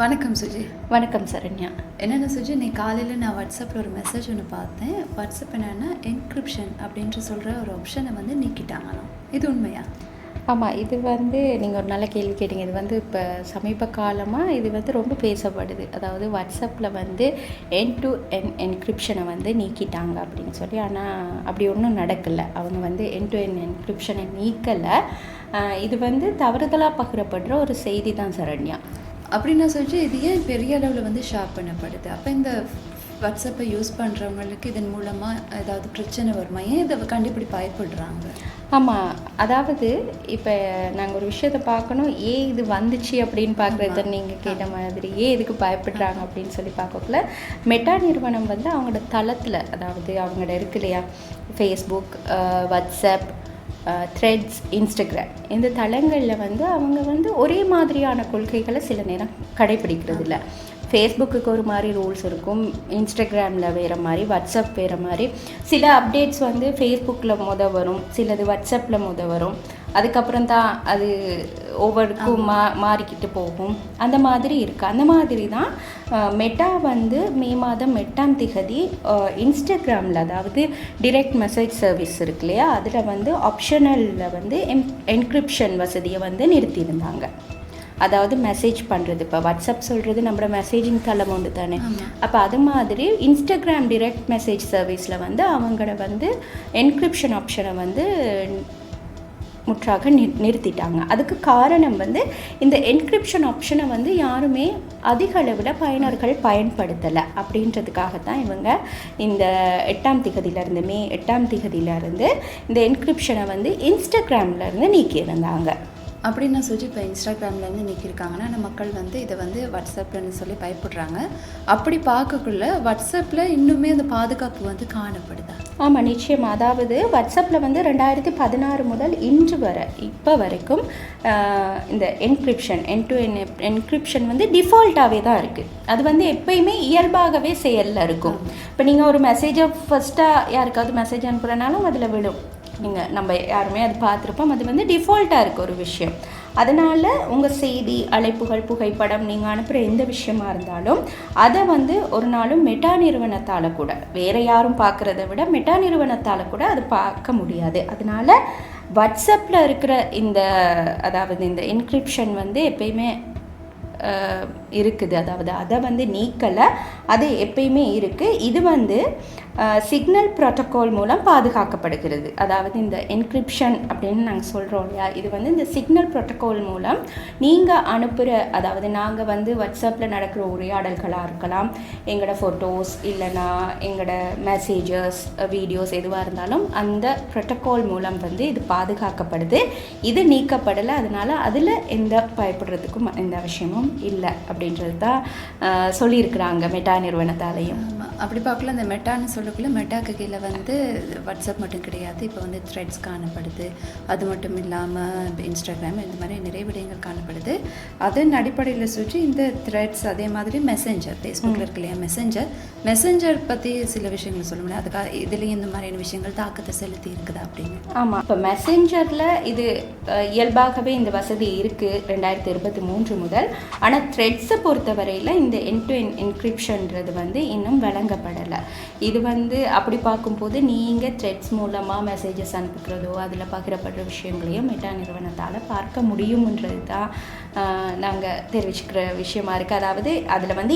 வணக்கம் சுஜி. வணக்கம் சரண்யா. என்னென்ன சுஜி, நீ காலையில் நான் வாட்ஸ்அப்பில் ஒரு மெசேஜ் ஒன்று பார்த்தேன். வாட்ஸ்அப் என்னென்னா என்கிரிப்ஷன் அப்படின்ட்டு சொல்கிற ஒரு ஆப்ஷனை வந்து நீக்கிட்டாங்களாம். இது உண்மையா? ஆமாம், இது நீங்கள் ஒரு நல்ல கேள்வி கேட்டீங்க. இது இப்போ சமீப காலமாக இது ரொம்ப பேசப்படுது. அதாவது வாட்ஸ்அப்பில் என் டு என் என்கிரிப்ஷனை நீக்கிட்டாங்க அப்படின்னு சொல்லி. ஆனால் அப்படி ஒன்றும் நடக்கலை. அவங்க என் டு என் என்கிரிப்ஷனை நீக்கலை. இது தவறுதலாக பகிரப்படுற ஒரு செய்தி தான் சரண்யா. அப்படின்னா சொல்லி இது ஏன் பெரிய அளவில் ஷேர் பண்ணப்படுது? அப்போ இந்த வாட்ஸ்அப்பை யூஸ் பண்ணுறவங்களுக்கு இதன் மூலமாக ஏதாவது பிரச்சனை வருமா? ஏன் இதை கண்டுபிடி பயப்படுறாங்க? ஆமாம், அதாவது இப்போ நாங்கள் ஒரு விஷயத்தை பார்க்கணும், ஏன் இது வந்துச்சு அப்படின்னு பார்க்குறது நீங்கள் கேட்ட மாதிரி ஏன் இதுக்கு பயப்படுறாங்க அப்படின்னு சொல்லி பார்க்கக்குள்ள மெட்டா நிறுவனம் அவங்களோட தளத்தில், அதாவது அவங்களோட இருக்கு இல்லையா, ஃபேஸ்புக், வாட்ஸ்அப், த்ரெட்ஸ், இன்ஸ்டாகிராம், இந்த தளங்களில் அவங்க ஒரே மாதிரியான கொள்கைகளை சில நேரம் கடைப்பிடிக்கிறது இல்லை. ஃபேஸ்புக்குக்கு ஒரு மாதிரி ரூல்ஸ் இருக்கும், இன்ஸ்டாகிராமில் வேறு மாதிரி, வாட்ஸ்அப் வேறு மாதிரி. சில அப்டேட்ஸ் ஃபேஸ்புக்கில் வரும், சிலது வாட்ஸ்அப்பில் வரும். அதுக்கப்புறம் தான் அது ஒவ்வொருக்கும் மாறிக்கிட்டு போகும். அந்த மாதிரி இருக்குது. அந்த மாதிரி தான் மெட்டா மே மாதம் 8ஆம் தேதி இன்ஸ்டாகிராமில், அதாவது டிரெக்ட் மெசேஜ் சர்வீஸ் இருக்கு இல்லையா, அதில் ஆப்ஷனலில் என்கிரிப்ஷன் வசதியை நிறுத்தியிருந்தாங்க. அதாவது மெசேஜ் பண்ணுறது, இப்போ வாட்ஸ்அப் சொல்கிறது நம்மளோட மெசேஜிங் தளம் ஒன்று தானே. அப்போ அது மாதிரி இன்ஸ்டாகிராம் டிரெக்ட் மெசேஜ் சர்வீஸில் அவங்கள என்கிரிப்ஷன் ஆப்ஷனை முற்றாக நிறுத்திட்டாங்க. அதுக்கு காரணம் இந்த என்கிரிப்ஷன் ஆப்ஷனை யாருமே அதிக அளவில் பயனர்கள் பயன்படுத்தலை அப்படின்றதுக்காகத்தான் இவங்க இந்த 8ஆம் தேதியிலேருந்து, மே 8ஆம் தேதியிலேருந்து இந்த என்கிரிப்ஷனை இன்ஸ்டாகிராம்லேருந்து நீக்கியிருந்தாங்க. அப்படின்னா சொல்லி இப்போ இன்ஸ்டாகிராம்லேருந்து நீக்கியிருக்காங்கன்னா நம்ம மக்கள் இதை வாட்ஸ்அப்லன்னு சொல்லி பயப்படுறாங்க. அப்படி பார்க்கக்குள்ள வாட்ஸ்அப்பில் இன்னுமே அந்த பாதுகாப்பு காணப்படுதா? ஆமாம், நிச்சயமாக. அதாவது வாட்ஸ்அப்பில் 2016 முதல் இன்று வரை இப்போ வரைக்கும் இந்த encryption, end to end encryption டிஃபால்ட்டாகவே தான் இருக்குது. அது எப்பயுமே இயல்பாகவே செயலில் இருக்கும். இப்போ நீங்கள் ஒரு மெசேஜை ஃபஸ்ட்டாக யாருக்காவது மெசேஜ் அனுப்புகிறனாலும் அதில் விடும். நம்ம யாருமே அது பார்த்துருப்போம். அது டிஃபால்ட்டாக இருக்குது ஒரு விஷயம். அதனால் உங்கள் செய்தி, அழைப்புகள், புகைப்படம், நீங்கள் அனுப்புகிற எந்த விஷயமா இருந்தாலும் அதை ஒரு நாளும் மெட்டா நிறுவனத்தால் கூட, வேறு யாரும் பார்க்குறத விட மெட்டா நிறுவனத்தால் கூட அது பார்க்க முடியாது. அதனால் வாட்ஸ்அப்பில் இருக்கிற அதாவது இந்த என்கிரிப்ஷன் எப்பயுமே இருக்குது. அதாவது அதை நீக்கலை, அது எப்பயுமே இருக்குது. இது சிக்னல் ப்ரோட்டோகால் மூலம் பாதுகாக்கப்படுகிறது. அதாவது இந்த என்கிரிப்ஷன் அப்படின்னு நாங்கள் சொல்கிறோம் இல்லையா, இது இந்த சிக்னல் ப்ரோட்டோகால் மூலம் நீங்கள் அனுப்புகிற, அதாவது நாங்கள் வாட்ஸ்அப்பில் நடக்கிற உரையாடல்களாக இருக்கலாம், எங்களோட ஃபோட்டோஸ் இல்லைனா எங்களோட மெசேஜஸ், வீடியோஸ் எதுவாக இருந்தாலும் அந்த ப்ரோட்டோகால் மூலம் இது பாதுகாக்கப்படுது. இது நீக்கப்படலை. அதனால் அதில் எந்த பயப்படுறதுக்கும் எந்த விஷயமும் இல்லை அப்படின்றது தான் சொல்லியிருக்கிறாங்க மெட்டா நிறுவனத்தாலையும். அப்படி பார்க்கல, இந்த மெட்டான்னு சொல்லக்குள்ள மெட்டாக்கு கீழே வாட்ஸ்அப் மட்டும் கிடையாது, இப்போ த்ரெட்ஸ் காணப்படுது. அது மட்டும் இல்லாமல் இன்ஸ்டாகிராம், இந்த மாதிரி நிறைய விடயங்கள் காணப்படுது. அதன் அடிப்படையில் சுற்றி இந்த த்ரெட்ஸ், அதே மாதிரி மெசேஞ்சர், ஃபேஸ்புக்கில் இருக்கு இல்லையா மெசேஞ்சர் பற்றி சில விஷயங்கள் சொல்ல முடியாது. அதுக்காக இதுலேயும் இந்த மாதிரியான விஷயங்கள் தாக்கத்தை செலுத்தி இருக்குதா அப்படின்னு? ஆமாம், இப்போ மெசேஞ்சரில் இது இயல்பாகவே இந்த வசதி இருக்குது 2023 முதல். ஆனால் த்ரெட்ஸை பொறுத்தவரையில் இந்த என் டு என் என்கிரிப்ஷன்றது இன்னும் வழங்கப்படலை. இது அப்படி பார்க்கும்போது நீங்கள் த்ரெட்ஸ் மூலமாக மெசேஜஸ் அனுப்புகிறதோ அதில் பகிரப்படுற விஷயங்களையும் மெட்டா நிறுவனத்தால் பார்க்க முடியும்ன்றது தான் நாங்கள் தெரிவிச்சுக்கிற விஷயமா இருக்குது. அதாவது அதில்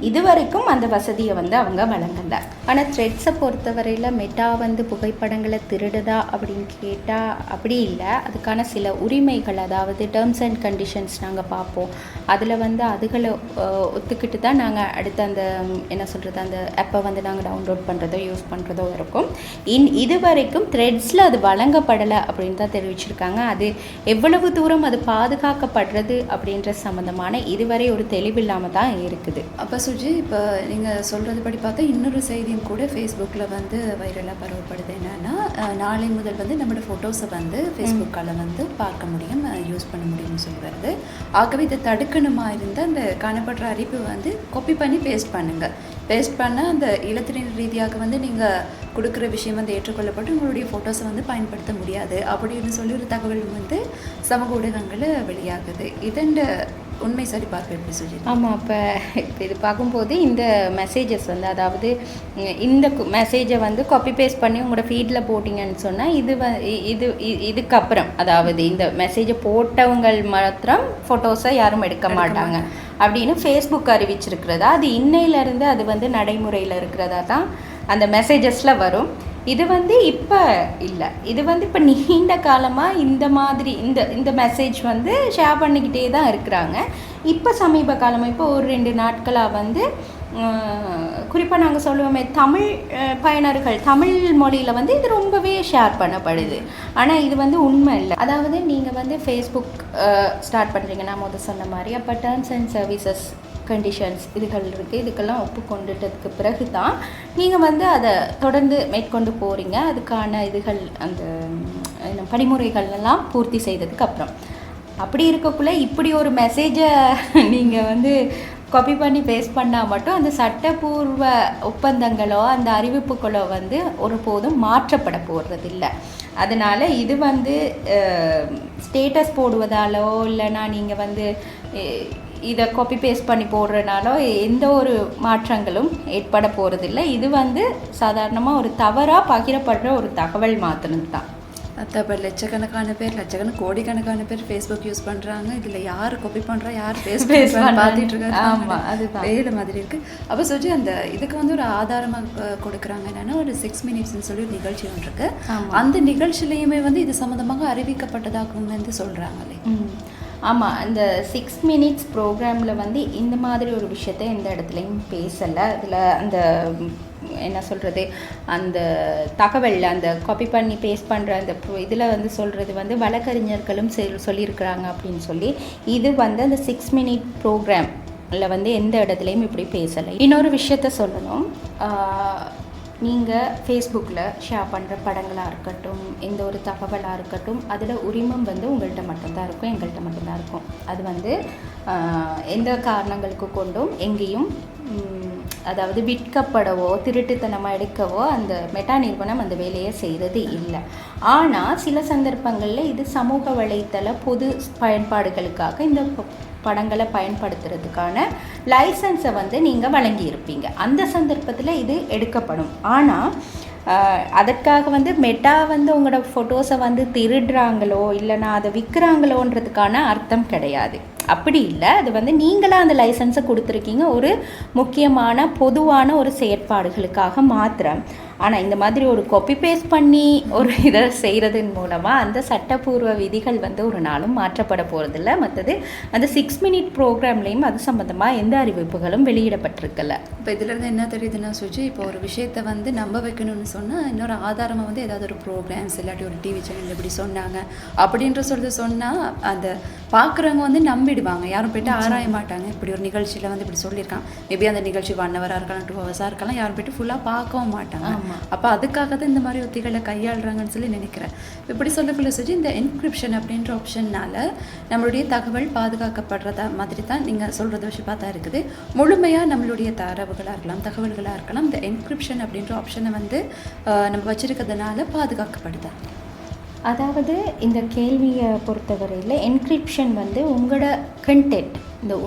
இதுவரைக்கும் அந்த வசதியை அவங்க வழங்கலை. ஆனால் த்ரெட்ஸை பொறுத்தவரையில் மெட்டா புகைப்படங்களை திருடுதா அப்படின்னு கேட்டால் அப்படி இல்லை. அதுக்கான சில உரிமைகள், அதாவது டேர்ம்ஸ் அண்ட் கண்டிஷன்ஸ் நாங்கள் பார்ப்போம். அதில் அதுகளை ஒத்துக்கிட்டு தான் நாங்கள் அடுத்த அந்த என்ன சொல்கிறது, அந்த ஆப்பை நாங்கள் டவுன்லோட் பண்ணுறதோ யூஸ் பண்ணுறதோ இருக்கும். இது வரைக்கும் த்ரெட்ஸில் அது வழங்கப்படலை அப்படின்னு தான் தெரிவிச்சிருக்காங்க. அது எவ்வளவு தூரம் அது பாதுகாக்கப்படுறது அப்படின்ற சம்மந்தமான இதுவரை ஒரு தெளிவில்லாமல் தான் இருக்குது. அப்போ சுஜி, இப்போ நீங்கள் சொல்கிறது படி பார்த்தா இன்னொரு செய்தியும் கூட ஃபேஸ்புக்கில் வைரலாக பரவப்படுது. என்னென்னா, நாளை முதல் நம்மளோட ஃபோட்டோஸை ஃபேஸ்புக்கால் பார்க்க முடியும், யூஸ் பண்ண முடியும்னு சொல்லி வருது. ஆகவே இதை தடுக்கணுமா இருந்தால் அந்த காணப்படுற அறிப்பு காப்பி பண்ணி பேஸ்ட் பண்ணுங்கள். பேஸ்ட் பண்ண அந்த இலத்திரின் ரீதியாக நீங்கள் கொடுக்குற விஷயம் ஏற்றுக்கொள்ளப்பட்டு உங்களுடைய ஃபோட்டோஸை பயன்படுத்த முடியாது அப்படின்னு சொல்லி ஒரு தகவல் சமூக ஊடகங்களில் வெளியாகுது. இதன் உண்மை சரிபார்ப்பு எப்படி சொல்லி? ஆமாம், இப்போ இது பார்க்கும்போது இந்த மெசேஜஸ் வந்து, அதாவது இந்த மெசேஜை வந்து காப்பி பேஸ்ட் பண்ணி உங்களோட ஃபீடில் போட்டிங்கன்னு சொன்னால் இதுக்கப்புறம், அதாவது இந்த மெசேஜை போட்டவங்க மாத்திரம் ஃபோட்டோஸை யாரும் எடுக்க மாட்டாங்க அப்படின்னு ஃபேஸ்புக் அறிவிச்சிருக்கிறதா. அது இன்னையிலேருந்து அது வந்து நடைமுறையில் இருக்கிறதா தான் அந்த மெசேஜஸில் வரும். இது வந்து இப்போ இல்லை, இது வந்து இப்போ நீண்ட காலமாக இந்த மாதிரி இந்த மெசேஜ் வந்து ஷேர் பண்ணிக்கிட்டே தான் இருக்கிறாங்க. இப்போ சமீப காலமாக இப்போ ஒரு 2 நாட்களாக வந்து குறிப்பாக நாங்கள் சொல்லுவோமே தமிழ் பயனர்கள், தமிழ் மொழியில் வந்து இது ரொம்பவே ஷேர் பண்ணப்படுது. ஆனால் இது வந்து உண்மை இல்லை. அதாவது நீங்கள் வந்து ஃபேஸ்புக் ஸ்டார்ட் பண்ணுறீங்க, நான் முதல் சொன்ன மாதிரி, அப்போ டேர்ம்ஸ் அண்ட் சர்வீசஸ் கண்டிஷன்ஸ் இதுகள் இருக்குது. இதுக்கெல்லாம் ஒப்புக்கொண்டுட்டதுக்கு பிறகு தான் நீங்கள் வந்து அதை தொடர்ந்து மேற்கொண்டு போகிறீங்க. அதுக்கான இதுகள் அந்த படிமுறைகள் எல்லாம் பூர்த்தி செய்ததுக்கு அப்புறம். அப்படி இருக்கக்குள்ளே இப்படி ஒரு மெசேஜை நீங்கள் வந்து காப்பி பண்ணி பேஸ்ட் பண்ணால் மட்டும் அந்த சட்டப்பூர்வ ஒப்பந்தங்களோ அந்த அறிவிப்புகளோ வந்து ஒருபோதும் மாற்றப்பட போகிறதில்லை. அதனால் இது வந்து ஸ்டேட்டஸ் போடுவதாலோ இல்லைனா நீங்கள் வந்து இதை காப்பி பேஸ்ட் பண்ணி போடுறதுனால எந்த ஒரு மாற்றங்களும் ஏற்பட போகிறதில்லை. இது வந்து சாதாரணமாக ஒரு தவறாக பகிரப்படுற ஒரு தகவல் மாத்திரம்தான். அப்போ லட்சக்கணக்கான பேர் கோடிக்கணக்கான பேர் ஃபேஸ்புக் யூஸ் பண்ணுறாங்க. இதில் யார் காப்பி பண்ணுறா, யார் ஃபேஸ்புக் பார்த்துட்டு இருக்காங்க. ஆமாம், அதுதான் வேறு மாதிரி இருக்குது. அப்போ சொல்லி அந்த இதுக்கு வந்து ஒரு ஆதாரமாக கொடுக்குறாங்க. என்னென்னா ஒரு 6 மினிட்ஸ்ன்னு சொல்லி ஒரு நிகழ்ச்சி ஒன்று இருக்குது. அந்த நிகழ்ச்சியிலையுமே வந்து இது சம்மந்தமாக அறிவிக்கப்பட்டதாகவும் வந்து சொல்கிறாங்களே. ஆமாம், அந்த 6 மினிட்ஸ் ப்ரோக்ராமில் வந்து இந்த மாதிரி ஒரு விஷயத்தை எந்த இடத்துலையும் பேசலை. அதில் அந்த என்ன சொல்கிறது, அந்த தகவலில் அந்த காப்பி பண்ணி பேஸ்ட் பண்ணுற அந்த இதில் வந்து சொல்கிறது வந்து வழக்கறிஞர்களும் சொல்லியிருக்கிறாங்க அப்படின்னு சொல்லி. இது வந்து அந்த 6 மினிட் ப்ரோக்ராமில் வந்து எந்த இடத்துலையும் இப்படி பேசலை. இன்னொரு விஷயத்த சொல்லணும், நீங்கள் ஃபேஸ்புக்கில் ஷேர் பண்ணுற படங்களாக இருக்கட்டும், எந்த ஒரு தகவலாக இருக்கட்டும், அதில் உரிமம் வந்து உங்கள்கிட்ட மட்டும்தான் இருக்கும், எங்கள்கிட்ட மட்டும்தான் இருக்கும். அது வந்து எந்த காரணங்களுக்கு கொண்டும் எங்கேயும் அதாவது விற்கப்படவோ திருட்டுத்தனமாக எடுக்கவோ அந்த மெட்டா நிறுவனம் அந்த வேலையை செய்கிறது இல்லை. ஆனால் சில சந்தர்ப்பங்களில் இது சமூக வலைத்தள பொது பயன்பாடுகளுக்காக இந்த படங்களை பயன்படுத்துறதுக்கான லைசன்ஸை வந்து நீங்கள் வழங்கியிருப்பீங்க. அந்த சந்தர்ப்பத்தில் இது எடுக்கப்படும். ஆனால் அதற்காக வந்து மெட்டா வந்து உங்களோட ஃபோட்டோஸை வந்து திருடுறாங்களோ இல்லைனா அதை விற்கிறாங்களோன்றதுக்கான அர்த்தம் கிடையாது. அப்படி இல்லை, அது வந்து நீங்களாக அந்த லைசன்ஸை கொடுத்துருக்கீங்க ஒரு முக்கியமான பொதுவான ஒரு செயற்பாடுகளுக்காக மாத்திரம். ஆனால் இந்த மாதிரி ஒரு காப்பி பேஸ்ட் பண்ணி ஒரு இதை செய்கிறதன் மூலமாக அந்த சட்டப்பூர்வ விதிகள் வந்து ஒரு நாளும் மாற்றப்பட போகிறதில்ல. மற்றது அந்த 6 மினிட் ப்ரோக்ராம்லேயும் அது சம்மந்தமாக எந்த அறிவிப்புகளும் வெளியிடப்பட்டிருக்கல. இப்போ இதிலேருந்து என்ன தெரியுதுன்னா சுஜி, இப்போ ஒரு விஷயத்தை வந்து நம்ப வைக்கணும்னு சொன்னால் இன்னொரு ஆதாரமாக வந்து ஏதாவது ஒரு ப்ரோக்ராம்ஸ் இல்லாட்டி ஒரு டிவி சேனல் இப்படி சொன்னாங்க அப்படின்ற சொல்கிறது சொன்னால் அந்த பார்க்குறவங்க வந்து நம்பிடுவாங்க. யாரும் போய்ட்டு ஆராய மாட்டாங்க. இப்படி ஒரு நிகழ்ச்சியில் வந்து இப்படி சொல்லியிருக்காங்க, மேபி அந்த நிகழ்ச்சி 1 ஹவராக இருக்கலாம், 2 ஹவர்ஸாக இருக்கலாம், யாரும் போய்ட்டு ஃபுல்லாக பார்க்கவும் மாட்டாங்க. அப்போ அதுக்காக தான் இந்த மாதிரி உத்திகளை கையாளுறாங்கன்னு சொல்லி நினைக்கிறேன். இப்படி சொல்லக்குள்ள சுஜி, இந்த என்கிரிப்ஷன் அப்படின்ற ஆப்ஷன்னால நம்மளுடைய தகவல் பாதுகாக்கப்படுறதா மாதிரி தான் நீங்கள் சொல்கிறத வச்சு பார்த்தா இருக்குது. முழுமையாக நம்மளுடைய தரவுகளாக இருக்கலாம், தகவல்களாக இருக்கலாம், இந்த என்கிரிப்ஷன் அப்படின்ற ஆப்ஷனை வந்து நம்ம வச்சுருக்கிறதுனால பாதுகாக்கப்படுதா? அதாவது இந்த கேள்வியை பொறுத்தவரையில் என்கிரிப்ஷன் வந்து உங்களோட கண்டென்ட்,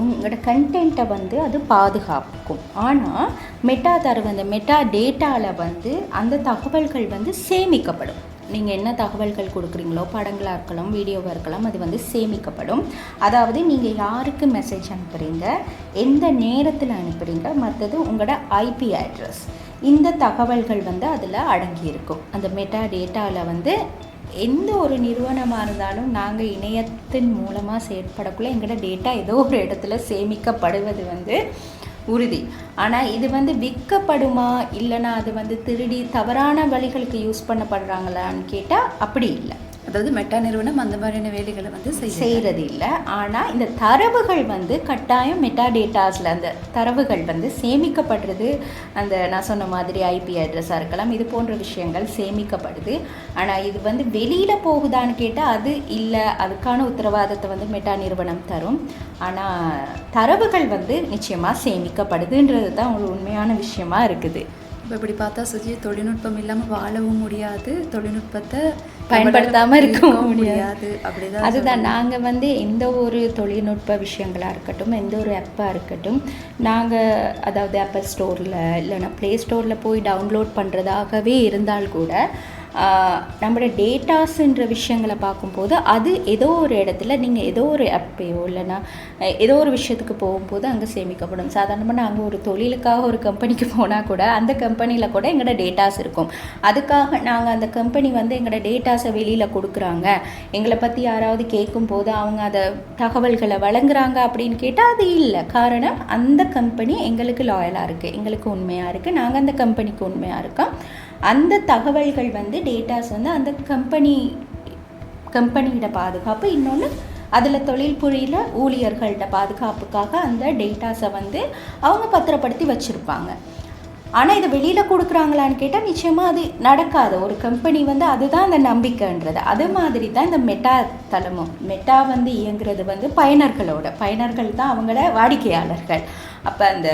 உங்களோட கண்டென்ட்டை வந்து அது பாதுகாக்கும். ஆனால் மெட்டா தரவு, அந்த மெட்டா டேட்டாவில் வந்து அந்த தகவல்கள் வந்து சேமிக்கப்படும். நீங்கள் என்ன தகவல்கள் கொடுக்குறீங்களோ, படங்களாக இருக்கலாம், வீடியோவாக இருக்கலாம், அது வந்து சேமிக்கப்படும். அதாவது நீங்கள் யாருக்கு மெசேஜ் அனுப்புகிறீங்க, எந்த நேரத்தில் அனுப்புகிறீங்க, மற்றது உங்களோட ஐபி அட்ரஸ், இந்த தகவல்கள் வந்து அதில் அடங்கியிருக்கும். அந்த மெட்டா டேட்டாவில் வந்து எந்த ஒரு நிறுவனமாக இருந்தாலும் நாங்கள் இணையத்தின் மூலமாக செயற்படக்குள்ள எங்களோட டேட்டா ஏதோ ஒரு இடத்துல சேமிக்கப்படுவது வந்து உறுதி. ஆனால் இது வந்து விற்கப்படுமா இல்லைனா அது வந்து திருடி தவறான வழிகளுக்கு யூஸ் பண்ணப்படுறாங்களான்னு கேட்டால் அப்படி இல்லை. அதாவது மெட்டா நிறுவனம் அந்த மாதிரியான வேலைகளை வந்து செய்கிறது இல்லை. ஆனால் இந்த தரவுகள் வந்து கட்டாயம் மெட்டா டேட்டாஸில் அந்த தரவுகள் வந்து சேமிக்கப்படுறது. அந்த நான் சொன்ன மாதிரி ஐபி அட்ரஸாக இருக்கலாம், இது போன்ற விஷயங்கள் சேமிக்கப்படுது. ஆனால் இது வந்து வெளியில் போகுதான்னு கேட்டால் அது இல்லை. அதுக்கான உத்தரவாதத்தை வந்து மெட்டா நிறுவனம் தரும். ஆனால் தரவுகள் வந்து நிச்சயமாக சேமிக்கப்படுதுன்றது தான் ஒரு உண்மையான விஷயமா இருக்குது. அப்போ இப்படி பார்த்தா சுஜி தொழில்நுட்பம் இல்லாமல் வாழவும் முடியாது, தொழில்நுட்பத்தை பயன்படுத்தாமல் இருக்கவும் முடியாது. அப்படிதான் அதுதான் நாங்கள் வந்து எந்த ஒரு தொழில்நுட்ப விஷயங்களாக இருக்கட்டும், எந்த ஒரு ஆப்பாக இருக்கட்டும், நாங்கள் அதாவது ஆப்பிள் ஸ்டோரில் இல்லைன்னா ப்ளே ஸ்டோரில் போய் டவுன்லோட் பண்ணுறதாகவே இருந்தால் கூட நம்மளோட டேட்டாஸுன்ற விஷயங்களை பார்க்கும்போது அது ஏதோ ஒரு இடத்துல நீங்கள் ஏதோ ஒரு ஆப்பையோ இல்லைன்னா ஏதோ ஒரு விஷயத்துக்கு போகும்போது அங்கே சேமிக்கப்படும். சாதாரணமாக நாங்கள் ஒரு தொழிலுக்காக ஒரு கம்பெனிக்கு போனால் கூட அந்த கம்பெனியில் கூட எங்களோட டேட்டாஸ் இருக்கும். அதுக்காக நாங்கள் அந்த கம்பெனி வந்து எங்களோட டேட்டாஸை வெளியில் கொடுக்குறாங்க, எங்களை பற்றி யாராவது கேட்கும்போது அவங்க அதை தகவல்களை வழங்குறாங்க அப்படின்னு கேட்டால் அது இல்லை. காரணம் அந்த கம்பெனி எங்களுக்கு லாயலாக இருக்குது, எங்களுக்கு உண்மையாக இருக்குது, நாங்கள் அந்த கம்பெனிக்கு உண்மையாக இருக்கோம். அந்த தகவல்கள் வந்து டேட்டாஸ் வந்து அந்த கம்பெனியோட பாதுகாப்பு, இன்னொன்று அதில் தொழில் புரியிற ஊழியர்களோட பாதுகாப்புக்காக அந்த டேட்டாஸை வந்து அவங்க பத்திரப்படுத்தி வச்சுருப்பாங்க. ஆனால் இதை வெளியில் கொடுக்குறாங்களான்னு கேட்டால் நிச்சயமாக அது நடக்காது. ஒரு கம்பெனி வந்து அதுதான் அந்த நம்பிக்கைன்றது. அது மாதிரி தான் இந்த மெட்டா தளமும். மெட்டா வந்து இயங்குறது வந்து பயனர்கள் தான் அவங்களோட வாடிக்கையாளர்கள். அப்போ அந்த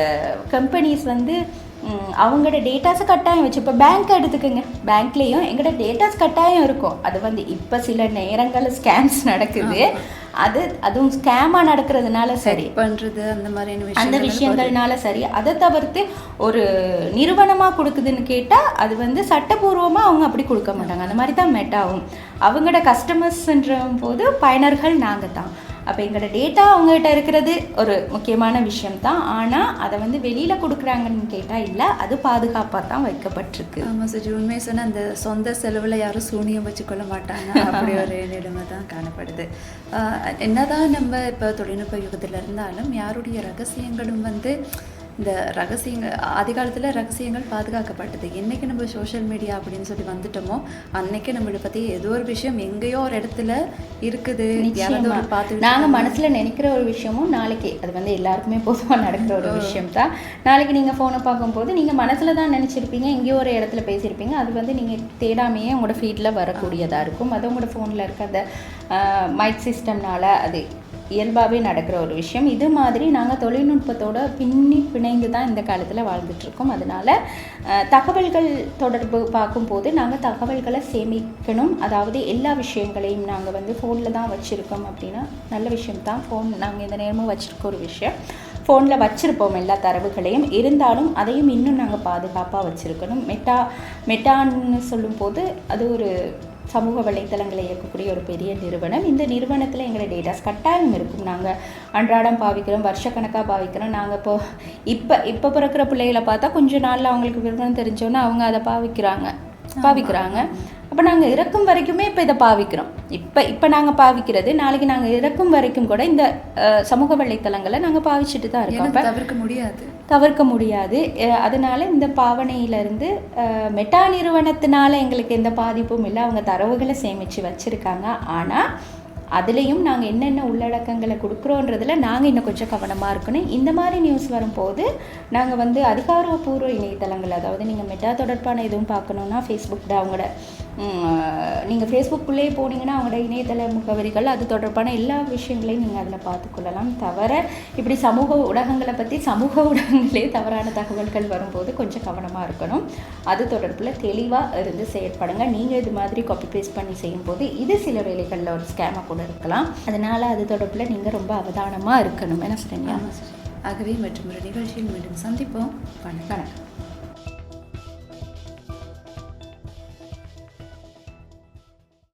கம்பெனிஸ் வந்து அவங்களோட டேட்டாஸை கட்டாயம் வச்சு, இப்போ பேங்க் எடுத்துக்கோங்க, பேங்க்லேயும் எங்களோட டேட்டாஸ் கட்டாயம் இருக்கும். அது வந்து இப்போ சில நேரங்களில் ஸ்கேம்ஸ் நடக்குது, அதுவும் ஸ்கேமாக நடக்கிறதுனால சரி பண்ணுறது அந்த விஷயங்கள்னால சரி. அதை தவிர்த்து ஒரு நிறுவனமாக கொடுக்குதுன்னு கேட்டால் அது வந்து சட்டப்பூர்வமாக அவங்க அப்படி கொடுக்க மாட்டாங்க. அந்த மாதிரி தான் மெட்டாவும் அவங்களோட கஸ்டமர்ஸ்ன்ற போது பயனர்கள் நாங்கள் தான். அப்போ எங்களோட டேட்டா அவங்ககிட்ட இருக்கிறது ஒரு முக்கியமான விஷயம்தான். ஆனால் அதை வந்து வெளியில் கொடுக்குறாங்கன்னு கேட்டால் இல்லை, அது பாதுகாப்பாக தான் வைக்கப்பட்டிருக்கு. ஆமாம் சுஜி, உண்மையை சொன்னால் அந்த சொந்த செலவில் யாரும் சூனியம் வச்சுக்கொள்ள மாட்டாங்க. அப்படி ஒரு நிலைமை தான் காணப்படுது. என்னதான் நம்ம இப்போ தொழில்நுட்ப யுகத்தில் இருந்தாலும் யாருடைய ரகசியங்களும் வந்து இந்த ரகசியங்கள் ஆதி காலத்தில் ரகசியங்கள் பாதுகாக்கப்பட்டது. என்றைக்கு நம்ம சோஷியல் மீடியா அப்படின்னு சொல்லி வந்துட்டோமோ அன்னைக்கு நம்மளை பற்றி ஏதோ ஒரு விஷயம் எங்கேயோ ஒரு இடத்துல இருக்குது, பார்த்து நாங்கள் மனசில் நினைக்கிற ஒரு விஷயமும் நாளைக்கு அது வந்து எல்லாருக்குமே பொதுவாக நடக்கிற ஒரு விஷயம் தான். நாளைக்கு நீங்கள் ஃபோனை பார்க்கும்போது நீங்கள் மனசில் தான் நினச்சிருப்பீங்க, எங்கேயோ ஒரு இடத்துல பேசியிருப்பீங்க, அது வந்து நீங்கள் தேடாமையே உங்களோட ஃபீல்டில் வரக்கூடியதாக இருக்கும். அது உங்களோட ஃபோனில் இருக்க அந்த மைக் சிஸ்டம்னால் அது இயல்பாகவே நடக்கிற ஒரு விஷயம். இது மாதிரி நாங்கள் தொழில்நுட்பத்தோட பிணைந்து தான் இந்த காலத்தில் வாழ்ந்துட்டுருக்கோம். அதனால் தகவல்கள் தொடர்பு பார்க்கும்போது நாங்கள் தகவல்களை சேமிக்கணும். அதாவது எல்லா விஷயங்களையும் நாங்கள் வந்து ஃபோனில் தான் வச்சுருக்கோம் அப்படின்னா நல்ல விஷயம்தான். ஃபோன் நாங்கள் இந்த நேரமும் வச்சுருக்க ஒரு விஷயம், ஃபோனில் வச்சுருப்போம் எல்லா தரவுகளையும். இருந்தாலும் அதையும் இன்னும் நாங்கள் பாதுகாப்பாக வச்சுருக்கணும். மெட்டான்னு சொல்லும்போது அது ஒரு சமூக வலைத்தளங்களை இயக்கக்கூடிய ஒரு பெரிய நிறுவனம். இந்த நிறுவனத்தில் எங்களோட டேட்டாஸ் கட்டாயம் இருக்கும். நாங்கள் அன்றாடம் பாவிக்கிறோம், வருஷக்கணக்காக பாவிக்கிறோம். நாங்கள் இப்போ பிறக்கிற பிள்ளைகளை பார்த்தா கொஞ்சம் நாளில் அவங்களுக்கு விவரம் தெரிஞ்சோன்னா அவங்க அதை பாவிக்கிறாங்க. அப்போ நாங்கள் இறக்கும் வரைக்குமே இப்போ இதை பாவிக்கிறோம். இப்போ நாங்கள் பாவிக்கிறது நாளைக்கு நாங்கள் இறக்கும் வரைக்கும் கூட இந்த சமூக வலைத்தளங்களை நாங்கள் பாவிச்சுட்டு தான் இருக்கோம். தவிர்க்க முடியாது. அதனால இந்த பாவனையிலேருந்து மெட்டா நிறுவனத்தினால எங்களுக்கு எந்த பாதிப்பும் இல்லை. அவங்க தரவுகளை சேமித்து வச்சுருக்காங்க. ஆனால் அதுலேயும் நாங்கள் என்னென்ன உள்ளடக்கங்களை கொடுக்குறோன்றதில் நாங்கள் இன்னும் கொஞ்சம் கவனமாக இருக்கணும். இந்த மாதிரி நியூஸ் வரும்போது நாங்கள் வந்து அதிகாரப்பூர்வ இணையதளங்கள், அதாவது நீங்கள் மெட்டா தொடர்பான எதுவும் பார்க்கணுன்னா ஃபேஸ்புக்கில் அவங்களோட நீங்கள் ஃபேஸ்புக்குள்ளேயே போனீங்கன்னா அவங்களோட இணையதள முகவரிகள், அது தொடர்பான எல்லா விஷயங்களையும் நீங்கள் அதில் பார்த்துக்கொள்ளலாம். தவிர இப்படி சமூக ஊடகங்களே தவறான தகவல்கள் வரும்போது கொஞ்சம் கவனமாக இருக்கணும். அது தொடர்பில் தெளிவாக இருந்து செயற்படுங்க. நீங்கள் இது மாதிரி காப்பி பேஸ்ட் பண்ணி செய்யும்போது இது சில வேலைகளில் ஒரு ஸ்கேமாக கூட இருக்கலாம். அதனால் அது தொடர்பில் நீங்கள் ரொம்ப அவதானமாக இருக்கணும். என்ன சொல்றீங்க? ஆகவே மற்றும் ஒரு நிகழ்ச்சியில் மீண்டும் சந்திப்போம். வணக்கம்.